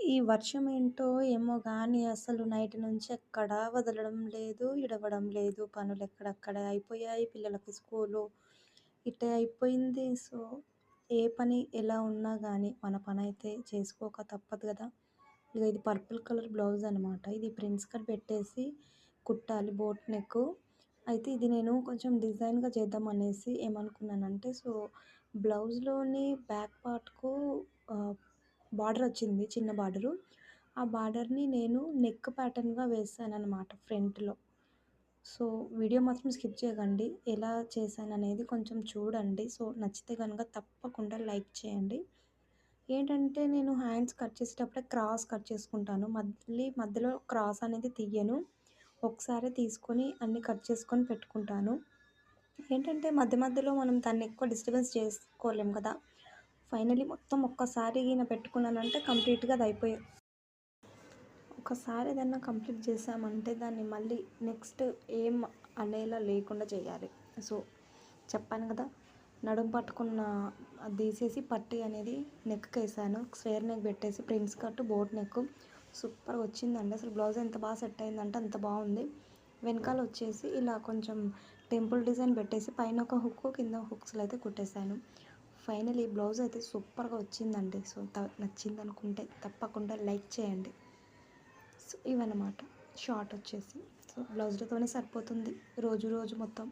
ఈ వర్షం ఏంటో ఏమో గానీ అసలు నైట్ నుంచి ఎక్కడా వదలడం లేదు, ఇడవడం లేదు. పనులు ఎక్కడక్కడే అయిపోయాయి. పిల్లలకి స్కూలు ఇట్టే అయిపోయింది. సో, ఏ పని ఎలా ఉన్నా గానీ మన పనైతే చేసుకోక తప్పదు గదా! ఇది పర్పుల్ కలర్ బ్లౌజ్ అనమాట. ఇది ప్రిన్స్ కట్ పెట్టేసి కుట్టాలి బోట్ నెక్. అయితే ఇది నేను కొంచెం డిజైన్‌గా చేద్దామనేసి ఏమనుకున్నానంటే బ్లౌజ్‌లోని బ్యాక్ పార్ట్‌కు ఆహ్, బార్డరొచ్చింది చిన్న బార్డరు. ఆ బార్డర్‌ని నేను నెక్ ప్యాటర్న్‌గా వేశాననమాట ఫ్రంట్‌లో. సో, వీడియో మాత్రం స్కిప్ చేయకండి. ఎలా చేశాననేది కొంచెం చూడండి. సో, నచ్చితే గనుక తప్పకుండా లైక్ చేయండి. ఏంటంటే నేను హ్యాండ్స్ కట్ చేసేటప్పుడే క్రాస్ కట్ చేసుకుంటాను. మళ్ళీ మధ్యలో క్రాస్ అనేది తీయను. ఒకసారే తీసుకొని అన్నీ కట్ చేసుకొని పెట్టుకుంటాను. ఏంటంటే మధ్య మధ్యలో మనం దాన్ని ఎక్కువ డిస్టర్బెన్స్ చేసుకోలేం కదా! ఫైనల్లీ మొత్తం ఒక్కసారి పెట్టుకున్నానంటే కంప్లీట్‌గా అదయిపోయే ఒకసారి ఏదన్నా కంప్లీట్ చేశామంటే దాన్ని మళ్ళీ నెక్స్ట్ ఏం అనేలా లేకుండా చేయాలి. సో, చెప్పాను కదా! నడుము పట్టుకున్న అది తీసేసి పట్టీ అనేది నెక్‌కేసాను. స్క్వేర్ నెక్ పెట్టేసి ప్రిన్స్ కట్, బోట్ నెక్ సూపర్‌గా వచ్చిందండి. అసలు బ్లౌజ్ ఎంత బాగా సెట్ అయిందంటే అంత బాగుంది. వెనకాల వచ్చేసి ఇలా కొంచెం టెంపుల్ డిజైన్ పెట్టేసి పైన ఒక హుక్కు, కింద హుక్స్‌లో అయితే కుట్టేసాను. ఫైనల్లీ బ్లౌజ్ అయితే సూపర్‌గా వచ్చిందండి. సో, నచ్చిందనుకుంటే తప్పకుండా లైక్ చేయండి. సో, ఇవన్నమాట షార్ట్ వచ్చేసి. సో, బ్లౌజ్‌లతోనే సరిపోతుంది రోజు రోజు మొత్తం.